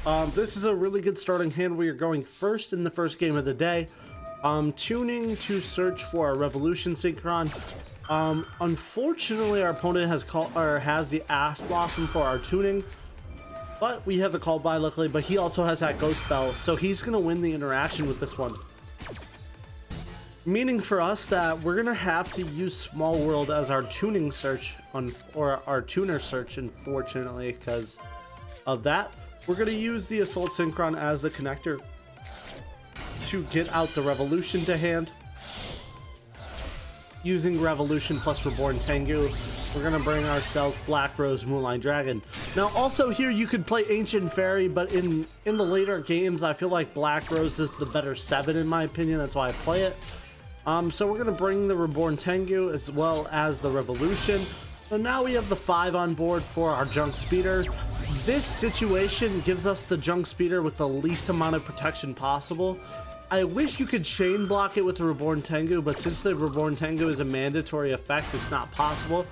This is a really good starting hand where you're going first in the first game of the day. Tuning to search for a Revolution Synchron. Unfortunately, our opponent has the Ash Blossom for our tuning, but we have the call by luckily. But he also has that Ghost Bell, so he's gonna win the interaction with this one. Meaning for us that we're gonna have to use Small World as our tuning search or our tuner search. Unfortunately, because of that, we're gonna use the Assault Synchron as the connector to get out the Revolution to hand. Using Revolution plus Reborn Tengu, we're gonna bring ourselves Black Rose Moonlight Dragon. Now also here you could play Ancient Fairy, but in the later games I feel like Black Rose is the better 7 in my opinion. That's why I play it. So we're gonna bring the Reborn Tengu as well as the Revolution. So now we have the 5 on board for our Junk Speeder. This situation gives us the Junk Speeder with the least amount of protection possible. I wish you could chain block it with the Reborn Tengu, but since the Reborn Tengu is a mandatory effect, it's not possible.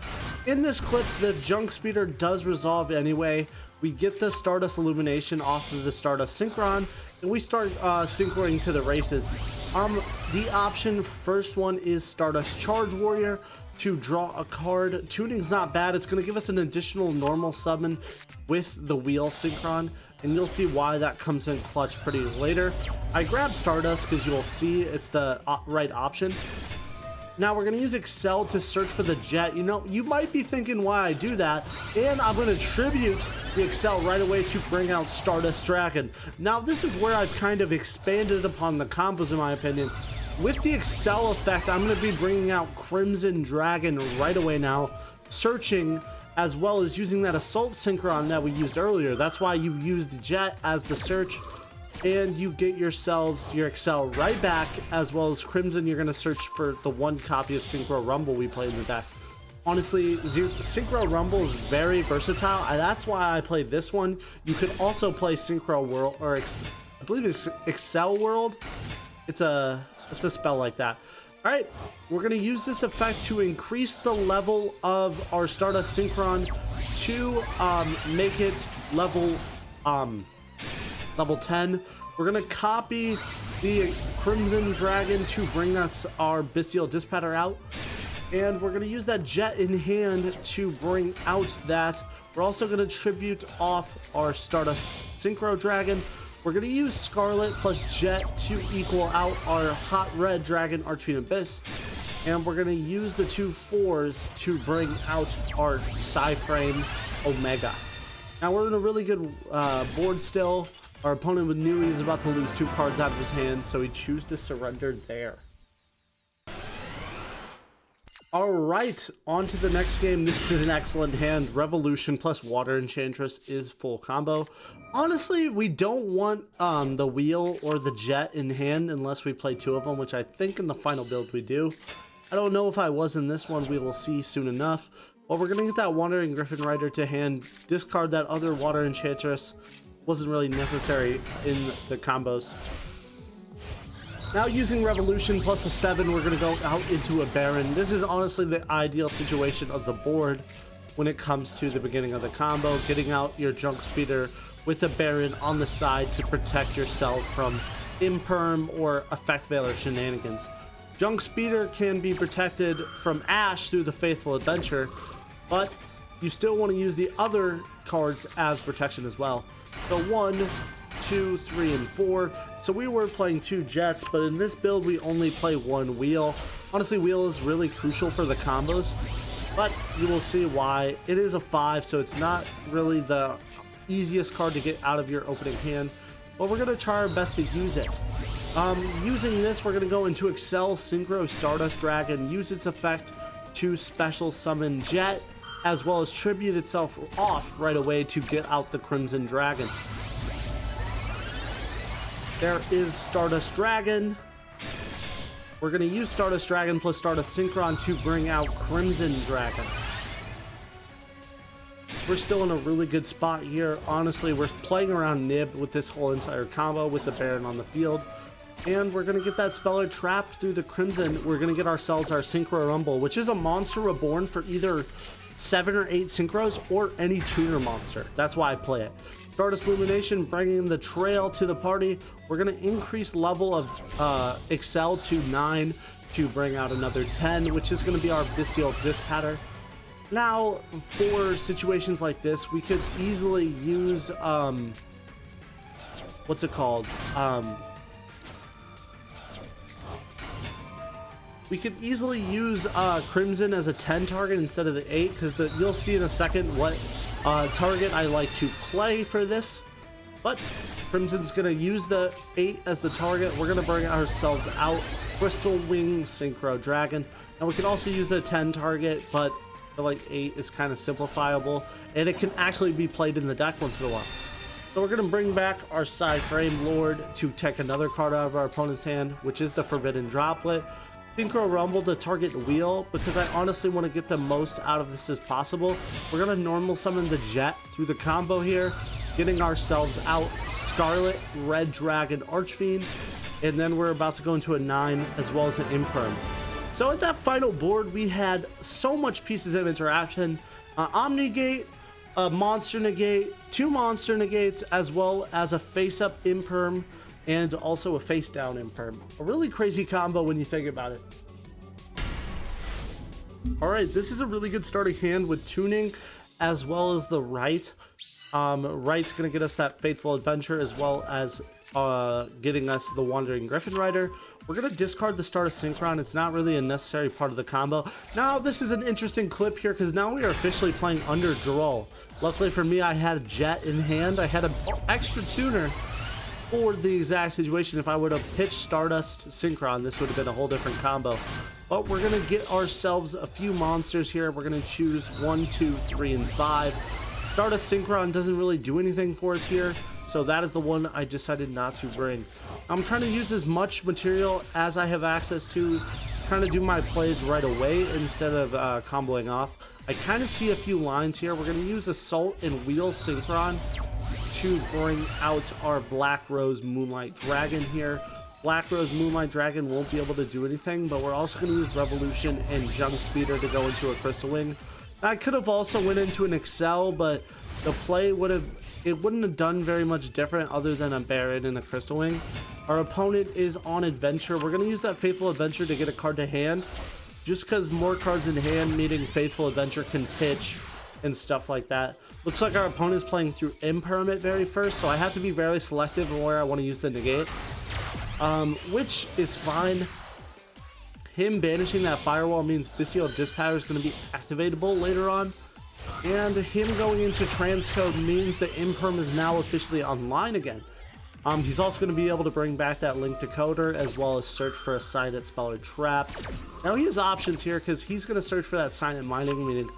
In this clip, the Junk Speeder does resolve anyway. We get the Stardust Illumination off of the Stardust Synchron, and we start synchroning to the races. The option, first one is Stardust Charge Warrior to draw a card. Tuning's not bad. It's going to give us an additional normal summon with the Wheel Synchron, and you'll see why that comes in clutch pretty later. I grabbed Stardust because you'll see it's the right option. Now we're going to use Excel to search for the Jet. You know, you might be thinking why I do that, and I'm going to tribute the Excel right away to bring out Stardust Dragon. Now this is where I've kind of expanded upon the combos in my opinion. With the Excel effect, I'm going to be bringing out Crimson Dragon right away now, searching as well as using that Assault Synchron that we used earlier. That's why you use the Jet as the search, and you get yourselves your Excel right back, as well as Crimson. You're going to search for the 1 copy of Synchro Rumble we played in the deck. Honestly, Synchro Rumble is very versatile, and that's why I played this one. You could also play Synchro World, or I believe it's Excel World. It's a spell like that. All right, we're going to use this effect to increase the level of our Stardust Synchron to make it level 10. We're going to copy the Crimson Dragon to bring us our Bestial Dispatcher out, and we're going to use that Jet in hand to bring out that. We're also going to tribute off our Stardust Synchro Dragon. We're going to use Scarlet plus Jet to equal out our Hot Red Dragon Archfiend Abyss. And we're going to use the 2 4s to bring out our Psyframe Omega. Now we're in a really good board still. Our opponent knew he was about to lose 2 cards out of his hand, so he chose to surrender there. Alright, on to the next game. This is an excellent hand. Revolution plus Water Enchantress is full combo. Honestly, we don't want the Wheel or the Jet in hand unless we play 2 of them, which I think in the final build we do. I don't know if I was in this one. We will see soon enough. Well, we're going to get that Wandering Griffin Rider to hand. Discard that other Water Enchantress. Wasn't really necessary in the combos. Now using Revolution plus a 7, we're going to go out into a Baron. This is honestly the ideal situation of the board when it comes to the beginning of the combo. Getting out your Junk Speeder with the Baron on the side to protect yourself from Imperm or Effect Veiler shenanigans. Junk Speeder can be protected from Ash through the Faithful Adventure, but you still want to use the other cards as protection as well. So 1, 2, 3, and 4. So we were playing 2 Jets, but in this build we only play 1 Wheel. Honestly, Wheel is really crucial for the combos, but you will see why. It is a 5, so it's not really the easiest card to get out of your opening hand, but we're going to try our best to use it. Using this, we're going to go into Excel Synchro Stardust Dragon, use its effect to special summon Jet, as well as tribute itself off right away to get out the Crimson Dragon. There is Stardust Dragon. We're going to use Stardust Dragon plus Stardust Synchron to bring out Crimson Dragon. We're still in a really good spot here. Honestly, we're playing around Nib with this whole entire combo with the Baron on the field. And we're going to get that Speller trapped through the Crimson. We're going to get ourselves our Synchro Rumble, which is a monster reborn for either 7 or 8 synchros or any tuner monster. That's why I play it. Stardust Illumination bringing the trail to the party. We're going to increase level of Excel to 9 to bring out another 10, which is going to be our Bestial Dispatcher. Now, for situations like this, we could easily use, what's it called? We could easily use Crimson as a 10 target instead of the 8, because you'll see in a second what target I like to play for this. But Crimson's going to use the 8 as the target. We're going to bring ourselves out Crystal Wing Synchro Dragon. And we can also use the 10 target, but I feel like 8 is kind of simplifiable, and it can actually be played in the deck once in a while. So we're going to bring back our Side Frame Lord to take another card out of our opponent's hand, which is the Forbidden Droplet. Synchro Rumble to target Wheel, because I honestly want to get the most out of this as possible. We're going to normal summon the Jet through the combo here, getting ourselves out Scarlet, Red Dragon, Archfiend, and then we're about to go into a 9 as well as an Imperm. So at that final board, we had so much pieces of interaction. Omnigate, a Monster Negate, 2 Monster Negates, as well as a face-up Imperm, and also a face-down Imperm. A really crazy combo when you think about it. Alright, this is a really good starting hand with tuning, as well as the right. Right's going to get us that Faithful Adventure, as well as getting us the Wandering Griffin Rider. We're going to discard the Stardust Synchron. It's not really a necessary part of the combo. Now, this is an interesting clip here, because now we are officially playing under Duel. Luckily for me, I had Jet in hand. I had an extra tuner for the exact situation. If I would have pitched Stardust Synchron, this would have been a whole different combo. But we're going to get ourselves a few monsters here. We're going to choose 1, 2, 3, and 5. Stardust Synchron doesn't really do anything for us here, so that is the one I decided not to bring. I'm trying to use as much material as I have access to, trying to do my plays right away instead of comboing off. I kind of see a few lines here. We're going to use Assault and Wheel Synchron to bring out our Black Rose Moonlight Dragon here. Black Rose Moonlight Dragon won't be able to do anything, but we're also going to use Revolution and Junk Speeder to go into a Crystal Wing. I could have also went into an Excel, but the play wouldn't have done very much different other than a Baron and a Crystal Wing. Our opponent is on Adventure. We're going to use that Faithful Adventure to get a card to hand, just because more cards in hand, meaning Faithful Adventure can pitch and stuff like that. Looks like our opponent is playing through Imperm at very first, so I have to be very selective in where I want to use the negate, which is fine. Him banishing that Firewall means Bestial Dispatcher is going to be activatable later on, and him going into Transcode means that Imperm is now officially online again. He's also going to be able to bring back that Link Decoder, as well as search for a Silent Spell or Trap. Now he has options here, because he's going to search for that Silent Mining, meaning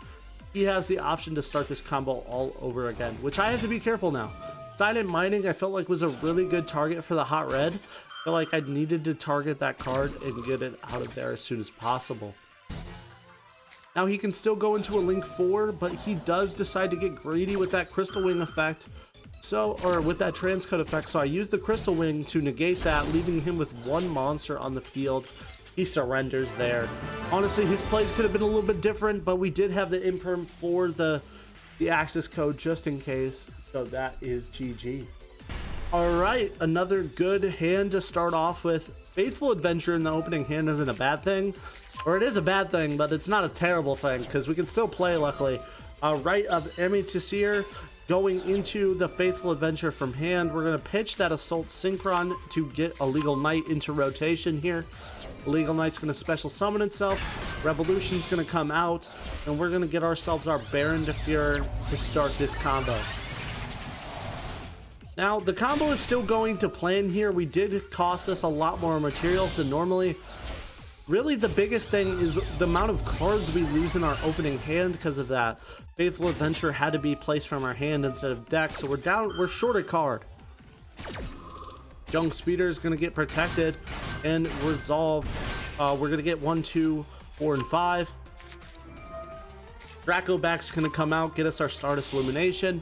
he has the option to start this combo all over again, which I have to be careful now. Silent Mining, I felt like was a really good target for the Hot Red. I feel like I needed to target that card and get it out of there as soon as possible. Now he can still go into a Link 4, but he does decide to get greedy with that Crystal Wing effect. Or with that Transcode effect, so I used the Crystal Wing to negate that, leaving him with 1 monster on the field. He surrenders there. Honestly, his plays could have been a little bit different, but we did have the Imperm for the access code just in case. So that is GG. Alright, another good hand to start off with. Faithful Adventure in the opening hand isn't a bad thing. Or it is a bad thing, but it's not a terrible thing, because we can still play, luckily. Right of Amitasir going into the Faithful Adventure from hand. We're going to pitch that Assault Synchron to get a Legal Knight into rotation here. Legal Knight's going to special summon itself. Revolution's going to come out, and we're going to get ourselves our Baron Defeater to start this combo. Now, the combo is still going to plan here. We did cost us a lot more materials than normally. Really, the biggest thing is the amount of cards we lose in our opening hand because of that. Faithful Adventure had to be placed from our hand instead of deck, so we're short a card. Junk Speeder is going to get protected and resolve. We're going to get 1, 2, 4, and 5. Dracoback's going to come out, get us our Stardust Illumination.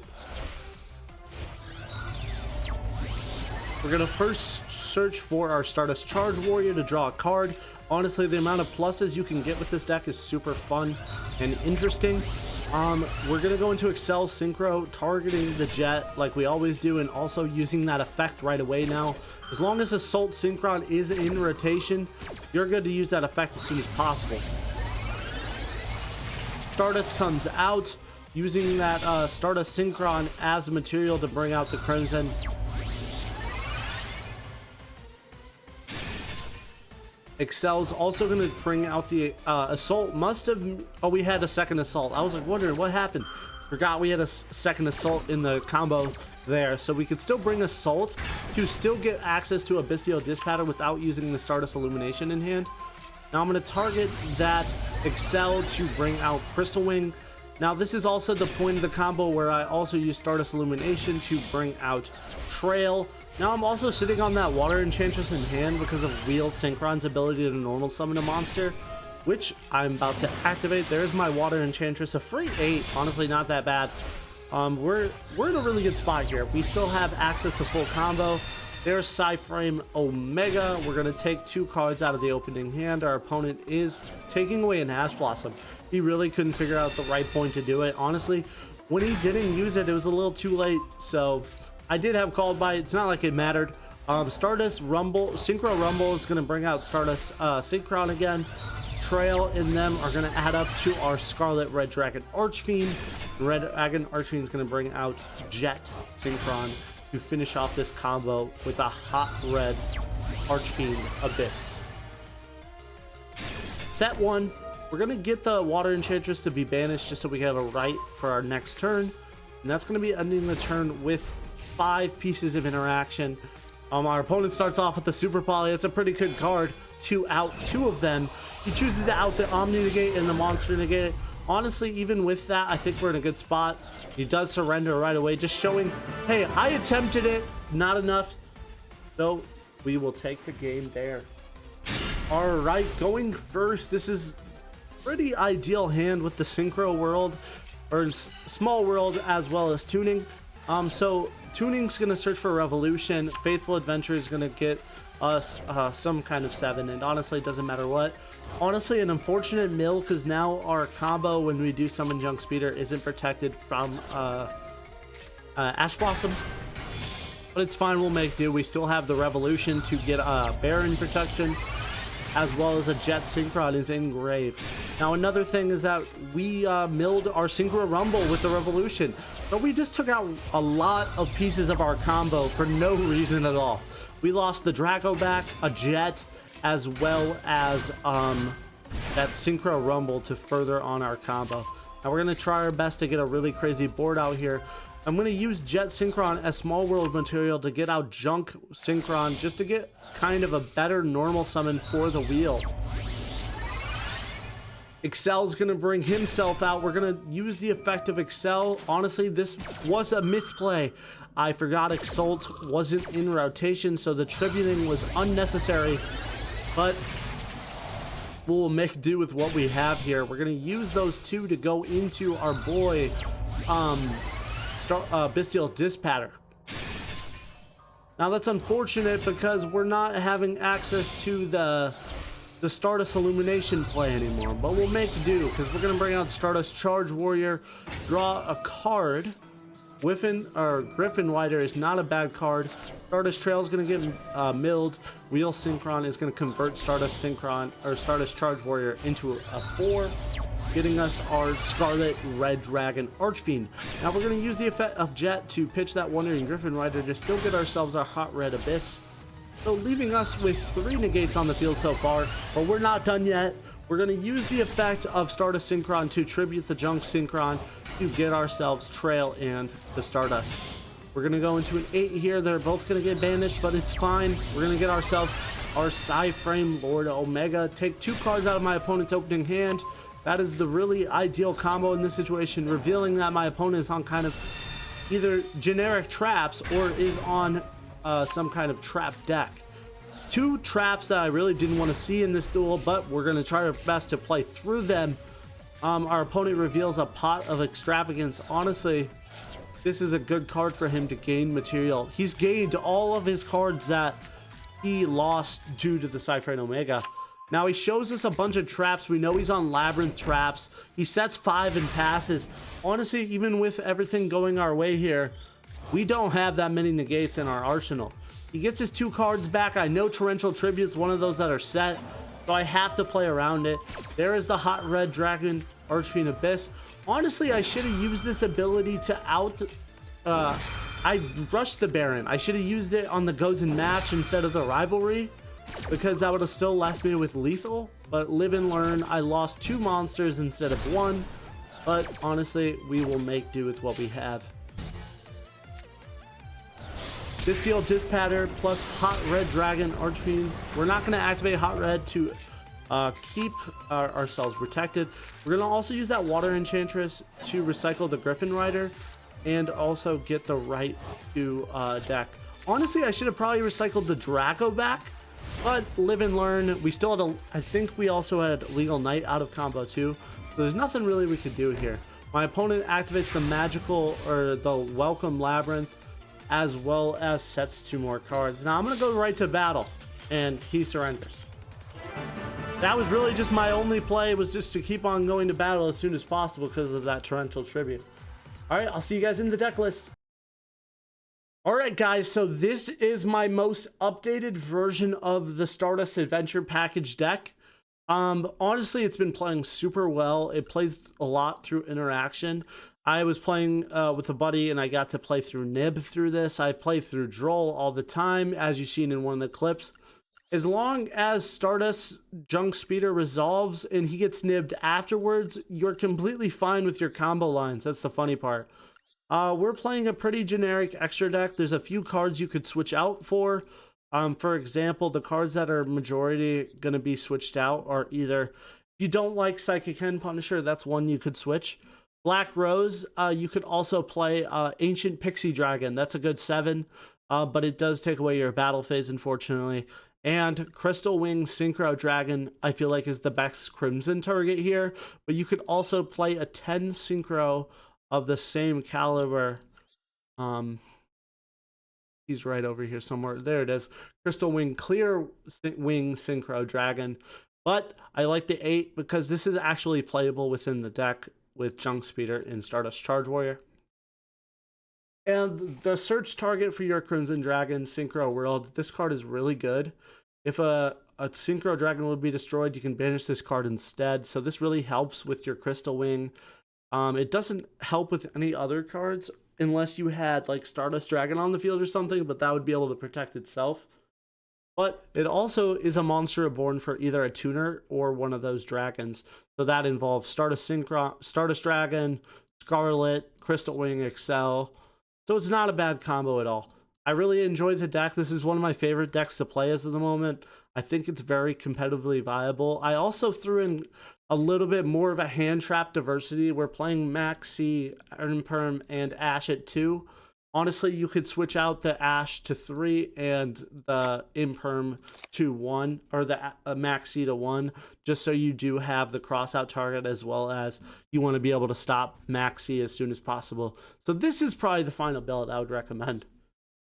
We're going to first search for our Stardust Charge Warrior to draw a card. Honestly, the amount of pluses you can get with this deck is super fun and interesting. We're gonna go into Excel Synchro, targeting the jet like we always do, and also using that effect right away now. As long as Assault Synchron is in rotation, you're good to use that effect as soon as possible. Stardust comes out, using that Stardust Synchron as the material to bring out the Crimson. Excel's also going to bring out the Assault. Must have... Oh, we had a second Assault. I was like wondering what happened. Forgot we had a second Assault in the combo there. So we could still bring Assault to still get access to a Bestial Dispatcher without using the Stardust Illumination in hand. Now I'm going to target that Excel to bring out Crystal Wing. Now this is also the point of the combo where I also use Stardust Illumination to bring out Trail. Now I'm also sitting on that Water Enchantress in hand because of Wheel Synchron's ability to normal summon a monster, which I'm about to activate. There's my Water Enchantress, a free 8, honestly not that bad. We're in a really good spot here. We still have access to full combo. There's Psyframe Omega. We're going to take 2 cards out of the opening hand. Our opponent is taking away an Ash Blossom. He really couldn't figure out the right point to do it. Honestly, when he didn't use it, it was a little too late, so... I did have called by. It's not like it mattered. Stardust Rumble, Synchro Rumble is going to bring out Stardust Synchron again. Trail in them are going to add up to our Scarlet Red Dragon Archfiend. Red Dragon Archfiend is going to bring out Jet Synchron to finish off this combo with a hot red Archfiend Abyss. Set 1. We're going to get the Water Enchantress to be banished just so we have a right for our next turn. And that's going to be ending the turn with 5 pieces of interaction. Our opponent starts off with the Super Poly. It's a pretty good card to out 2 of them. He chooses to out the Omni Negate and the Monster Negate. Honestly, even with that, I think we're in a good spot. He does surrender right away, just showing, hey, I attempted it, not enough. So we will take the game there. All right, going first. This is pretty ideal hand with the Synchro World, or Small World, as well as Tuning. So Tuning's gonna search for Revolution. Faithful Adventure is gonna get us some kind of 7, and honestly it doesn't matter what. Honestly, an unfortunate mill, because now our combo when we do summon Junk Speeder isn't protected from Ash Blossom, but it's fine, we'll make do. We still have the Revolution to get Baron protection, as well as a Jet Synchron is engraved. Now another thing is that we milled our Synchro Rumble with the Revolution, but we just took out a lot of pieces of our combo for no reason at all. We lost the Draco back, a Jet, as well as that Synchro Rumble to further on our combo. Now we're going to try our best to get a really crazy board out here. I'm going to use Jet Synchron as Small World material to get out Junk Synchron, just to get kind of a better normal summon for the wheel. Excel's going to bring himself out. We're going to use the effect of Excel. Honestly, this was a misplay. I forgot Exalt wasn't in rotation, so the tributing was unnecessary. But we'll make do with what we have here. We're going to use those 2 to go into our boy, Bestial Dispatcher. Now that's unfortunate because we're not having access to the Stardust Illumination play anymore, but we'll make do because we're going to bring out Stardust Charge Warrior, draw a card. Griffin Rider is not a bad card. Stardust Trail is going to get milled. Wheel Synchron is going to convert Stardust Synchron or Stardust Charge Warrior into a 4, getting us our Scarlet Red Dragon Archfiend. Now we're going to use the effect of Jet to pitch that Wandering Griffin Rider to still get ourselves our Hot Red Abyss. So leaving us with 3 negates on the field so far, but we're not done yet. We're going to use the effect of Stardust Synchron to tribute the Junk Synchron to get ourselves Trail and the Stardust. We're going to go into an 8 here. They're both going to get banished, but it's fine. We're going to get ourselves our Psyframe Lord Omega. Take 2 cards out of my opponent's opening hand. That is the really ideal combo in this situation, revealing that my opponent is on kind of either generic traps or is on some kind of trap deck. 2 traps that I really didn't want to see in this duel, but we're going to try our best to play through them. Our opponent reveals a Pot of Extravagance. Honestly, this is a good card for him to gain material. He's gained all of his cards that he lost due to the Cypher Omega. Now he shows us a bunch of traps. We know he's on Labyrinth traps. He sets 5 and passes. Honestly, even with everything going our way here, we don't have that many negates in our arsenal. He gets his 2 cards back. I know Torrential Tribute's one of those that are set, so I have to play around it. There is the Hot Red Dragon, Archfiend Abyss. Honestly, I should have used this ability to I rushed the Baron. I should have used it on the Gozen match instead of the rivalry, because that would have still left me with lethal. But live and learn, I lost 2 monsters instead of 1. But honestly, we will make do with what we have. Distil Dispatter plus Hot Red Dragon Archfiend. We're not going to activate Hot Red to keep ourselves protected. We're going to also use that Water Enchantress to recycle the Griffin Rider and also get the right to deck. Honestly, I should have probably recycled the Draco back, but live and learn. We still had I think we also had Legal Knight out of combo too. So there's nothing really we could do here. My opponent activates the magical or the Welcome Labyrinth, as well as sets 2 more cards. Now I'm going to go right to battle, and he surrenders. That was really just my only play, was just to keep on going to battle as soon as possible because of that Torrential Tribute. Alright, I'll see you guys in the deck list. Alright guys, so this is my most updated version of the Stardust Adventure Package deck. Honestly, it's been playing super well. It plays a lot through interaction. I was playing with a buddy, and I got to play through Nib through this. I play through Droll all the time, as you've seen in one of the clips. As long as Stardust Junk Speeder resolves and he gets nibbed afterwards, you're completely fine with your combo lines. That's the funny part. We're playing a pretty generic extra deck. There's a few cards you could switch out for. For example, the cards that are majority going to be switched out are either, if you don't like Psychic Hen Punisher, that's one you could switch. Black Rose, you could also play Ancient Pixie Dragon. That's a good 7, but it does take away your battle phase, unfortunately. And Crystal Wing Synchro Dragon, I feel like, is the best Crimson target here. But you could also play a 10 Synchro of the same caliber. He's right over here somewhere. There it is. Crystal Wing Clear Wing Synchro Dragon. But I like the 8 because this is actually playable within the deck with Junk Speeder in Stardust Charge Warrior. And the search target for your Crimson Dragon Synchro World, this card is really good. If a Synchro Dragon would be destroyed, you can banish this card instead. So this really helps with your Crystal Wing. It doesn't help with any other cards unless you had like Stardust Dragon on the field or something, but that would be able to protect itself. But it also is a monster reborn for either a tuner or one of those dragons. So that involves Stardust Synchron, Stardust Dragon, Scarlet, Crystal Wing, Excel. So it's not a bad combo at all. I really enjoyed the deck. This is one of my favorite decks to play as of the moment. I think it's very competitively viable. I also threw in a little bit more of a hand trap diversity. We're playing Maxi, Imperm, and Ash at 2. Honestly, you could switch out the Ash to 3 and the Imperm to 1, or the Maxi to 1, just so you do have the cross-out target, as well as you want to be able to stop Maxi as soon as possible. So this is probably the final build I would recommend.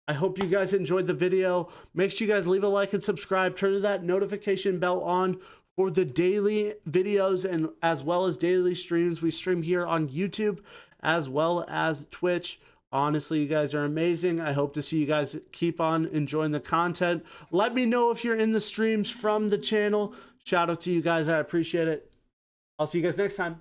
I hope you guys enjoyed the video. Make sure you guys leave a like and subscribe. Turn that notification bell on for the daily videos and as well as daily streams. We stream here on YouTube as well as Twitch. Honestly, you guys are amazing. I hope to see you guys keep on enjoying the content. Let me know if you're in the streams from the channel. Shout out to you guys. I appreciate it. I'll see you guys next time.